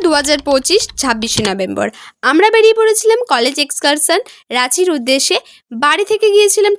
2025 26শে November আমরা বেরিয়ে পড়েছিলাম কলেজ এক্সকারশন রাঁচির উদ্দেশ্যে। বাড়ি থেকে গিয়েছিলাম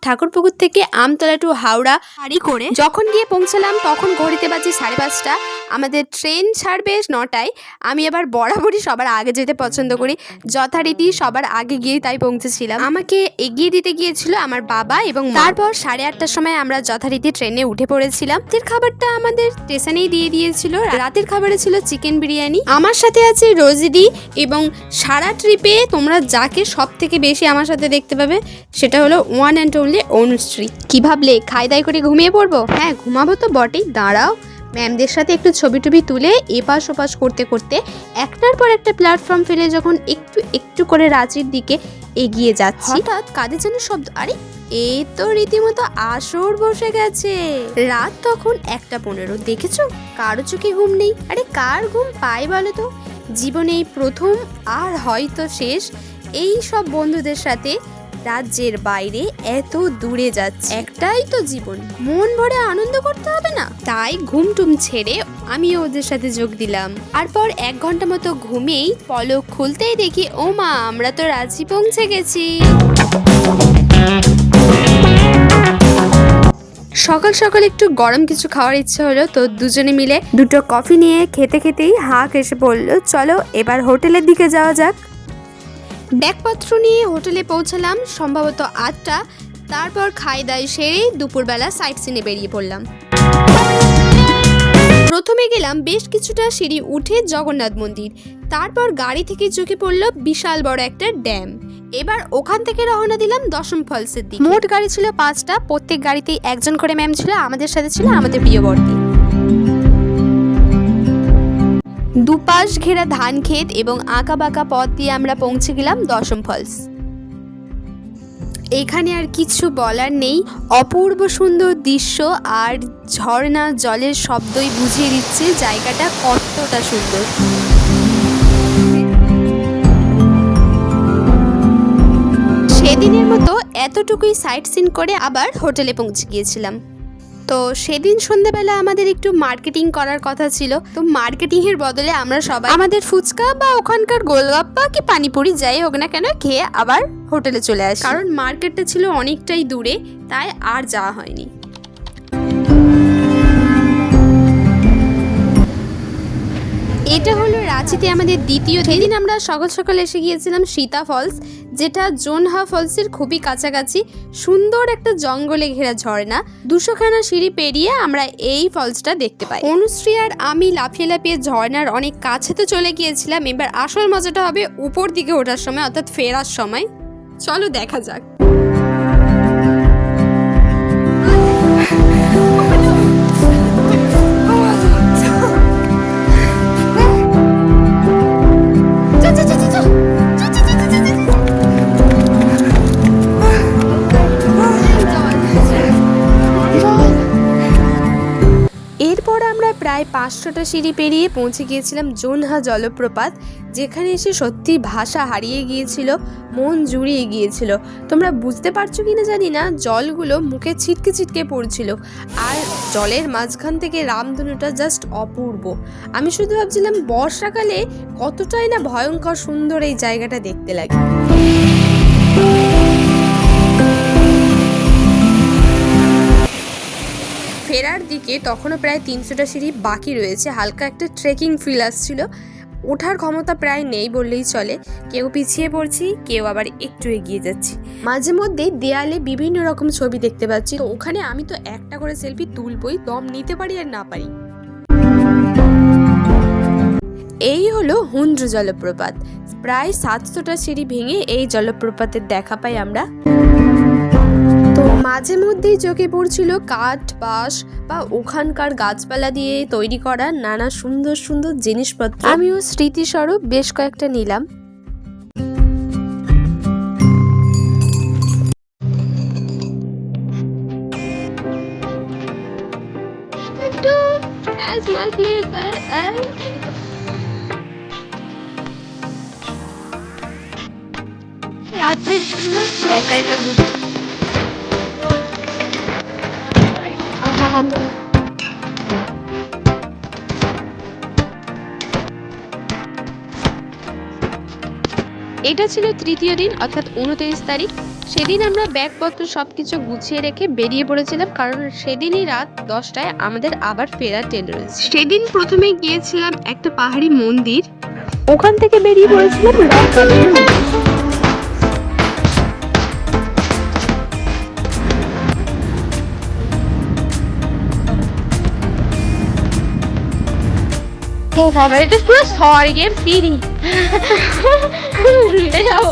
ঠাকুরপুকুর থেকে আমতলা টু হাওড়া গাড়ি করে। যখন গিয়ে পৌঁছালাম তখন ঘড়িতে বাজে 5:30। আমাদের ট্রেন ছাড়বে 9টায়। আমি আবার বরাবরই সবার আগে যেতে পছন্দ করি, যথারীতি সবার আগে গিয়ে তাই পৌঁছেছিলাম। আমাকে এগিয়ে দিতে গিয়েছিল আমার বাবা এবং তারপর 8:30টার সময় আমরা যথারীতি ট্রেনে উঠে পড়েছিলাম। রাতের খাবারটা আমাদের স্টেশনেই দিয়ে দিয়েছিল। রাতের খাবারে ছিল চিকেন বিরিয়ানি। আমার সাথে আছে রোজিদি এবং সারা ট্রিপে তোমরা যাকে সব থেকে বেশি আমার সাথে দেখতে পাবে সেটা হলো ওয়ান অ্যান্ড অনলি অনুশ্রী। কি ভাবলে খাই দাই করে ঘুমিয়ে পড়বো? হ্যাঁ, ঘুমাবো তো বটেই। দাঁড়াও, ম্যামদের সাথে একটু ছবি টবি তুলে এপাশ ওপাশ করতে করতে একটার পর একটা প্ল্যাটফর্ম ফেলে যখন একটু একটু করে রাঁচির দিকে এগিয়ে যাচ্ছি, হঠাৎ কাদের যেন শব্দ। আরে এই তো রীতিমতো আসর বসে গেছে। রাত তখন 1:15। দেখেছো, কারো চোখে ঘুম নেই। আরে কার ঘুম পায় বলো তো? জীবনে এই প্রথম আর হয়তো শেষ এই সব বন্ধুদের সাথে রাজ্যের বাইরে এত দূরে যাচ্ছে। একটাই তো জীবন, মন ভরে আনন্দ করতে হবে না? তাই ঘুমটুম ছেড়ে আমিও ওদের সাথে যোগ দিলাম। তারপর 1 ঘন্টা মতো ঘুমেই পলক খুলতেই দেখি ও মা, আমরা তো রাঁচি পৌঁছে গেছি। সকাল সকাল একটু গরম কিছু খাওয়ার ইচ্ছে হলো, তো দুজনে মিলে 2টো কফি নিয়ে খেতে খেতেই হাঁক এসে পড়লো, চলো এবার হোটেলের দিকে যাওয়া যাক। ব্যাগপত্র নিয়ে হোটেলে পৌঁছালাম সম্ভবত 8টা। তারপর খাই দাই সেরে দুপুরবেলা সাইট সিনে বেরিয়ে পড়লাম। প্রথমে গেলাম বেশ কিছুটা সিঁড়ি উঠে জগন্নাথ মন্দির। তারপর গাড়ি থেকে চোখে পড়লো বিশাল বড় একটা ড্যাম। এবার ওখান থেকে রওনা দিলাম দশম ফলসের দিকে। মোট গাড়ি ছিল 5টা, প্রত্যেক গাড়িতেই একজন করে ম্যাম ছিল। আমাদের সাথে ছিল আমাদের প্রিয়বর্তী। দুপাশ ঘেরা ধান ক্ষেত এবং আঁকা বাঁকা পথ দিয়ে আমরা পৌঁছে গেলাম দশম ফলস। এখানে আর কিছু বলার নেই, অপূর্ব সুন্দর দৃশ্য আর ঝর্ণা জলের শব্দই বুঝিয়ে দিচ্ছে জায়গাটা কতটা সুন্দর। সেদিনের মতো এতটুকুই সাইট সিন করে আবার হোটেলে পৌঁছে গিয়েছিলাম। তো সেদিন সন্ধ্যাবেলা আমাদের একটু মার্কেটিং করার কথা ছিল, তো মার্কেটিং এর বদলে আমরা সবাই আমাদের ফুচকা বা ওখানকার গোলগাপ্পা কি পানিপুরি যাই হোক না কেন খেয়ে আবার হোটেলে চলে আসি, কারণ মার্কেটটা ছিল অনেকটাই দূরে, তাই আর যাওয়া হয়নি। এটা হলো রাঁচিতে আমাদের দ্বিতীয় দিন। আমরা সকাল সকাল এসে গিয়েছিলাম সীতা ফলস, যেটা জোনহা ফলসের খুবই কাছাকাছি। সুন্দর একটা জঙ্গলে ঘেরা ঝর্ণা। 200খানা সিঁড়ি পেরিয়ে আমরা এই ফলসটা দেখতে পাই। অনুশ্রী আর আমি লাফিয়ে লাফিয়ে ঝর্ণার অনেক কাছে তো চলে গিয়েছিলাম। এবার আসল মজাটা হবে উপর দিকে ওঠার সময়, অর্থাৎ ফেরার সময়। চলো দেখা যাক। এরপর আমরা প্রায় 500টা সিঁড়ি পেরিয়ে পৌঁছে গিয়েছিলাম জোনহা জলপ্রপাত, যেখানে এসে সত্যি ভাষা হারিয়ে গিয়েছিল, মন জুড়িয়ে গিয়েছিল। তোমরা বুঝতে পারছো কিনা জানি না, জলগুলো মুখে ছিটকে ছিটকে পড়ছিল আর জলের মাঝখান থেকে রামধনুটা জাস্ট অপূর্ব। আমি শুধু ভাবছিলাম বর্ষাকালে কতটাই না ভয়ঙ্কর সুন্দর এই জায়গাটা দেখতে লাগে। ফেরার দিকে তখনও প্রায় 300টা সিঁড়ি বাকি রয়েছে। হালকা একটা ট্রেকিং ফিল আসছিল, ওঠার ক্ষমতা প্রায় নেই বললেই চলে। কেউ পিছিয়ে পড়ছি, কেউ আবার একটু এগিয়ে যাচ্ছি। মাঝে মধ্যে দেয়ালে বিভিন্ন রকম ছবি দেখতে পাচ্ছি, তো ওখানে আমি তো একটা করে সেলফি তুলবই, দম নিতে পারি আর না পারি। এই হলো হুন্দ্র জলপ্রপাত। প্রায় 700টা সিঁড়ি ভেঙে এই জলপ্রপাতের দেখা পাই আমরা। তো মাঝে মধ্যেই চোখে পড়ছিল কাঠ, বাঁশ বা ওখানকার গাছপালা দিয়ে তৈরি করা নানা সুন্দর সুন্দর জিনিসপত্র। আমিও স্মৃতিস্বরূপ বেশ কয়েকটা নিলাম। এটা ছিল তৃতীয় দিন অর্থাৎ 29 তারিখ। সেদিন আমরা ব্যাগপত্র সবকিছু গুছিয়ে রেখে বেরিয়ে পড়েছিলাম, কারণ সেদিনই রাত 10টায় আমাদের আবার ফেরার ট্রেন রয়েছে। সেদিন প্রথমে গিয়েছিলাম একটা পাহাড়ি মন্দির, ওখান থেকে বেরিয়ে পড়েছিলাম রক গার্ডেনের উদ্দেশ্যে। ও বাবা, এটা পুরো স্বর্গের সিঁড়ি। উঠে যাবো।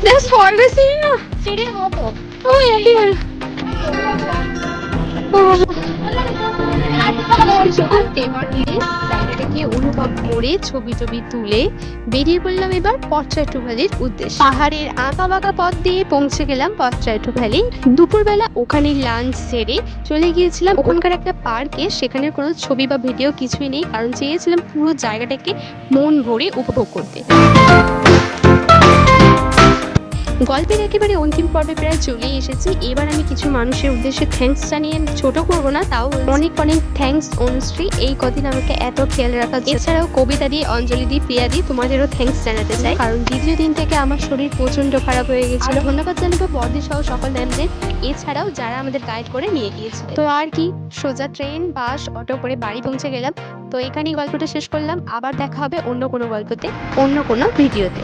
দেখো স্বর্গের সিঁড়ি না, সিঁড়ির মতো। ও এই জায়গা့অনুভব করে ছবি টবি তুলে বেরিয়ে পড়লাম এবার পট্রাটু ভ্যালির উদ্দেশ্যে। পাহাড়ের আঁকা বাঁকা পথ দিয়ে পৌঁছে গেলাম পট্রাটু ভ্যালি। দুপুরবেলা ওখানে লাঞ্চ সেরে চলে গিয়েছিলাম ওখানকার একটা পার্কে। সেখানে কোনো ছবি বা ভিডিও কিছুই নেই, কারণ চেয়েছিলাম পুরো জায়গাটাকে মন ভরে উপভোগ করতে। গল্পের একেবারে অন্তিম পর্বে প্রায় চলে এসেছি। এবার আমি কিছু মানুষের উদ্দেশ্যে থ্যাঙ্কস জানিয়ে ছোট করবো না, তাও অনেক অনেক থ্যাঙ্কস অনুশ্রী, এই কদিন আমাকে এত খেয়াল রাখা। এছাড়াও কবিতা দিয়ে, অঞ্জলি দিয়ে, প্রিয়া দিয়ে তোমাদেরও থ্যাঙ্কস জানাতে চাই, কারণ দ্বিতীয় দিন থেকে আমার শরীর প্রচন্ড খারাপ হয়ে গেছিল। ধন্যবাদ জানাবো বর্দি সহ সকল ম্যামদের, এছাড়াও যারা আমাদের গাইড করে নিয়ে গিয়েছিল। তো আর কি, সোজা ট্রেন বাস অটো করে বাড়ি পৌঁছে গেলাম। তো এখানেই গল্পটা শেষ করলাম। আবার দেখা হবে অন্য কোনো গল্পতে, অন্য কোনো ভিডিওতে।